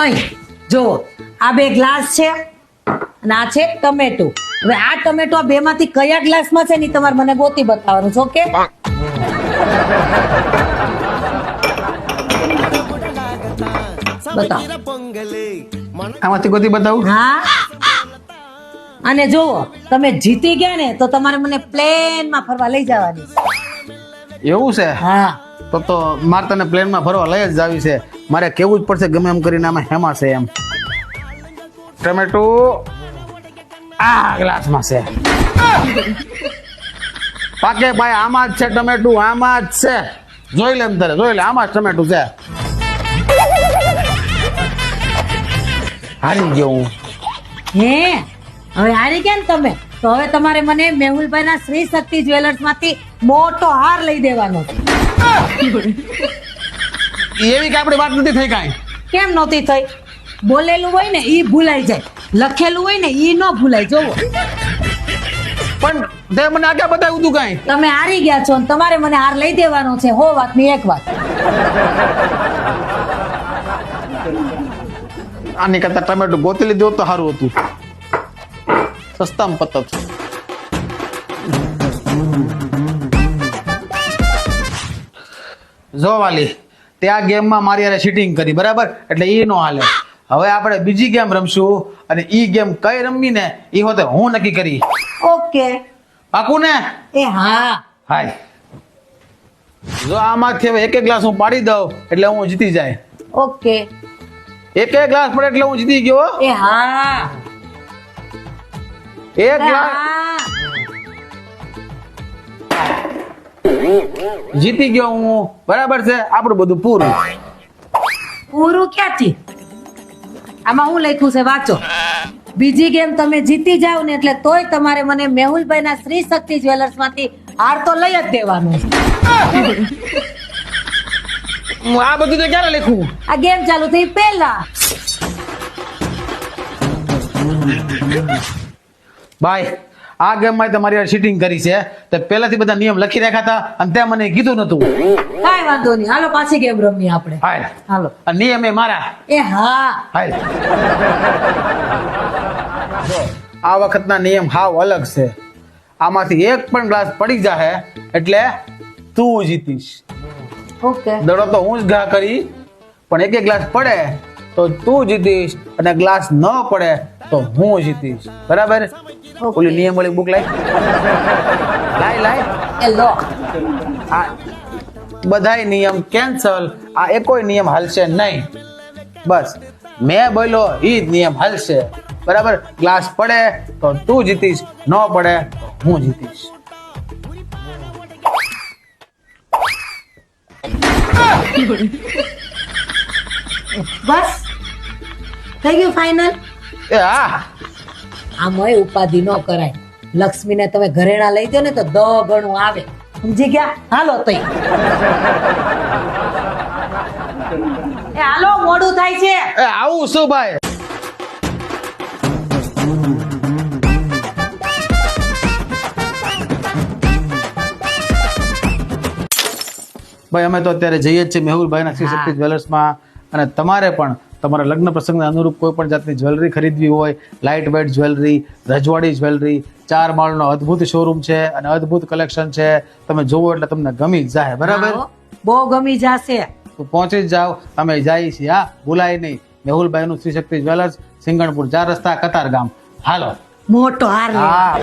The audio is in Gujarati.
અહીં જો આ બે ગ્લાસ છે અને આ છે ટમેટું. હવે આ ટમેટો આ બેમાંથી કયા ગ્લાસમાં છે ને ઈ તમારે મને ગોતી બતાવવાનું છે. ઓકે? બતાવો. આમાંથી ગોતી બતાવું. હા. અને જુઓ તમે જીતી ગયા ને તો તમારે મને પ્લેનમાં ફરવા લઈ જવાની. એવું છે? હા. તો મારે તને પ્લેનમાં ફરવા લઈ જ જાવી છે. મારે કેવું જ પડશે ગમે એમ કરીને આમાં હેમાં છે એમ. ટમેટું આ ગ્લાસમાં છે. પાકે ભાઈ આમાં જ છે ટમેટું, આમાં જ છે. જોઈ લે એમ તારે, જોઈ લે આમાં જ ટમેટું છે. હારી ગયો હું. હે હવે હારી ગયા ને તમે તો હવે તમારે મને મેહુલભાઈના શ્રી શક્તિ જ્વેલર્સ માંથી મોટો હાર લઈ દેવાનો છે. એવી કે આપણી વાત નથી થઈ કાંઈ. કેમ નહોતી થઈ? બોલેલું હોય ને ઈ ભૂલાઈ જાય, લખેલું હોય ને ઈ ન ભૂલાય. જોવો પણ તે મને આગળ બતાવ્યું તું કાંઈ. તમે હારી ગયા છો ને તમારે મને હાર લઈ દેવાનો છે. હો વાત ની એક વાત. આની કરતા ટમેટું ગોતી લીધું તો સારું હતું. સસ્તામાં પતત. જો વાલી તે આ ગેમમાં મારી યારે ચીટિંગ કરી બરાબર, એટલે ઈ નો હાલે. હવે આપણે બીજી ગેમ રમશું અને ઈ ગેમ કઈ રમવી ને ઈ હોતે હું નક્કી કરી. ઓકે પાકું ને? એ હા. હાય જો આમાંથી હવે એક એક ગ્લાસ હું પાડી દઉં એટલે હું જીતી જાય. ઓકે. એક એક ગ્લાસ પડે એટલે હું જીતી ગયો. એ હા. એક ગ્લાસ હા. જીતી ગયો હું, બરાબર છે. આપણું બધું પૂરું. પૂરું ક્યાંથી? આમાં હું લખ્યું છે વાંચો. બીજી ગેમ તમે જીતી જાવ ને એટલે તોય તમારે મને મેહુલભાઈના શ્રી શક્તિ જ્વેલર્સ માંથી હાર તો લઈ જ દેવાનો છે. આ બધું તો ક્યારે લખ્યું? આ ગેમ ચાલુ થઈ પહેલા. ભાઈ આ ગેમ માં તમારી ચીટિંગ કરી છે. તો પહેલાથી બધા નિયમ લખી રાખ્યા હતા અને તે મને કીધું નતું. કાઈ વાંધો નહીં, હાલો પાછી ગેમ રમીએ આપણે. હાય હાલો. આ નિયમ એ મારા. એ હા. હાય જો આ વખતના નિયમ હાવ અલગ છે. આમાંથી એક પણ ગ્લાસ પડી જાય એટલે તું જીતીશ. ઓકે. દડો તો હું જ ઘા કરી, પણ એક એક ગ્લાસ પડે તો તું જીતીશ અને ગ્લાસ ન પડે તો હું જીતીશ. બરાબર? ઓલી નિયમ વાળી બુક લાય લાય. એ લો. આ બધાય નિયમ કેન્સલ. આ એકોય નિયમ હાલશે નહીં. બસ મેં બોલ્યો ઈ જ નિયમ હાલશે. બરાબર? ગ્લાસ પડે તો તું જીતીશ, ન પડે તો હું જીતીશ. બસ થઈ ગયું ફાઇનલ. એ હા આમાંય ઉપાધિ ન કરાય. લક્ષ્મીને તમે ઘરેણા લઈ દો ને તો 10 ગણું આવે. સમજી ગયા? હાલો તઈ. એ હાલો મોડું થાય છે. એ આવું શું ભાઈ? ભાઈ અમે તો અત્યારે જઈએ જ છીએ મેહુલભાઈના શ્રી શક્તિ જ્વેલર્સમાં. અને તમારે પણ તમારા લગ્ન પ્રસંગને અનુરૂપ કોઈ પણ જાતની જ્વેલરી ખરીદવી હોય, લાઇટ વેઇટ જ્વેલરી, રજવાડી જ્વેલરી, 4 માળનો અદ્ભુત શોરૂમ છે અને અદ્ભુત કલેક્શન છે. તમે જોવો એટલે તમને ગમી જ જાય. બરાબર? બહુ ગમી જશે. તો પહોંચી જ જાઓ. અમે જઈએ છીએ. હા ભૂલાય નહીં. મેહુલભાઈનું શ્રી શક્તિ જ્વેલર્સ, સિંગણપુર 4 રસ્તા, કતાર ગામ. હાલો મોટો હાર લે. હા.